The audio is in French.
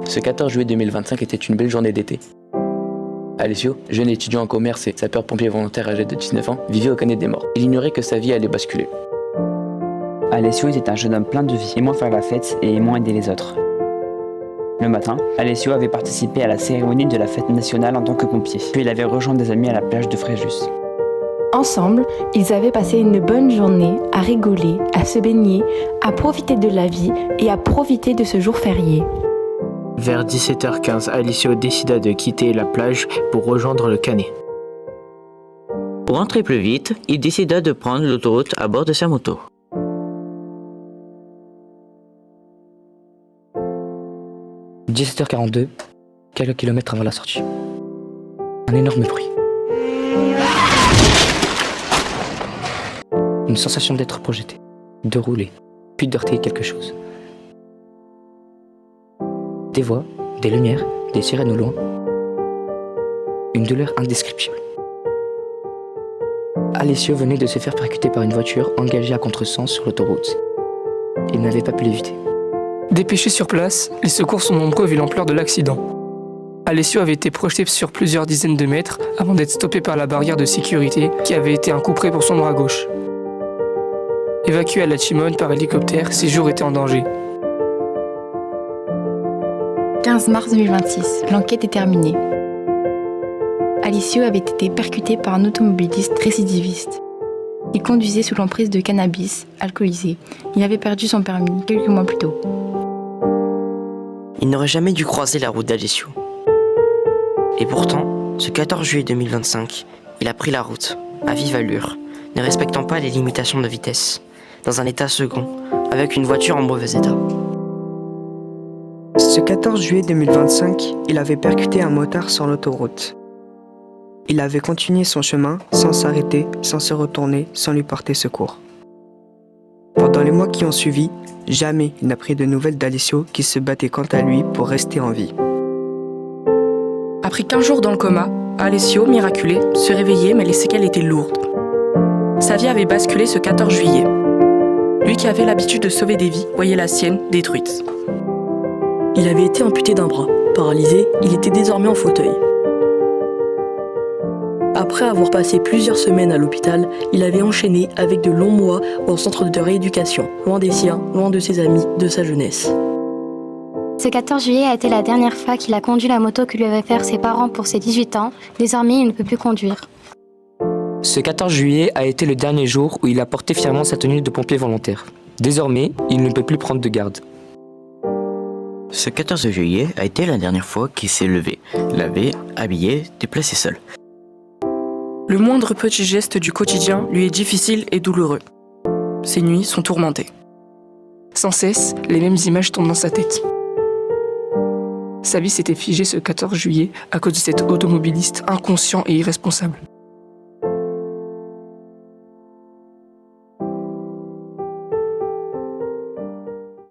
Ce 14 juillet 2025 était une belle journée d'été. Alessio, jeune étudiant en commerce et sapeur-pompier volontaire âgé de 19 ans, vivait au Canet des Morts. Il ignorait que sa vie allait basculer. Alessio était un jeune homme plein de vie, aimant faire la fête et aimant aider les autres. Le matin, Alessio avait participé à la cérémonie de la fête nationale en tant que pompier, puis il avait rejoint des amis à la plage de Fréjus. Ensemble, ils avaient passé une bonne journée à rigoler, à se baigner, à profiter de la vie et à profiter de ce jour férié. Vers 17h15, Alessio décida de quitter la plage pour rejoindre le Canet. Pour rentrer plus vite, il décida de prendre l'autoroute à bord de sa moto. « 17h42, quelques kilomètres avant la sortie. Un énorme bruit. Une sensation d'être projeté, de rouler, puis de heurter quelque chose. Des voix, des lumières, des sirènes au loin. Une douleur indescriptible. Alessio venait de se faire percuter par une voiture engagée à contresens sur l'autoroute. Il n'avait pas pu l'éviter. Dépêché sur place, les secours sont nombreux vu l'ampleur de l'accident. Alessio avait été projeté sur plusieurs dizaines de mètres avant d'être stoppé par la barrière de sécurité qui avait été un coup près pour son bras gauche. Évacué à la Cimone par hélicoptère, ses jours étaient en danger. 15 mars 2026, l'enquête est terminée. Alessio avait été percuté par un automobiliste récidiviste. Il conduisait sous l'emprise de cannabis, alcoolisé. Il avait perdu son permis quelques mois plus tôt. Il n'aurait jamais dû croiser la route d'Alessio. Et pourtant, ce 14 juillet 2025, il a pris la route, à vive allure, ne respectant pas les limitations de vitesse, dans un état second, avec une voiture en mauvais état. Ce 14 juillet 2025, il avait percuté un motard sur l'autoroute. Il avait continué son chemin sans s'arrêter, sans se retourner, sans lui porter secours. Pendant les mois qui ont suivi, jamais il n'a pris de nouvelles d'Alessio qui se battait quant à lui pour rester en vie. Après 15 jours dans le coma, Alessio, miraculé, se réveillait mais les séquelles étaient lourdes. Sa vie avait basculé ce 14 juillet. Lui qui avait l'habitude de sauver des vies voyait la sienne détruite. Il avait été amputé d'un bras. Paralysé, il était désormais en fauteuil. Après avoir passé plusieurs semaines à l'hôpital, il avait enchaîné avec de longs mois au centre de rééducation, loin des siens, loin de ses amis, de sa jeunesse. Ce 14 juillet a été la dernière fois qu'il a conduit la moto que lui avaient offert ses parents pour ses 18 ans. Désormais, il ne peut plus conduire. Ce 14 juillet a été le dernier jour où il a porté fièrement sa tenue de pompier volontaire. Désormais, il ne peut plus prendre de garde. Ce 14 juillet a été la dernière fois qu'il s'est levé, lavé, habillé, déplacé seul. Le moindre petit geste du quotidien lui est difficile et douloureux. Ses nuits sont tourmentées. Sans cesse, les mêmes images tombent dans sa tête. Sa vie s'était figée ce 14 juillet à cause de cet automobiliste inconscient et irresponsable.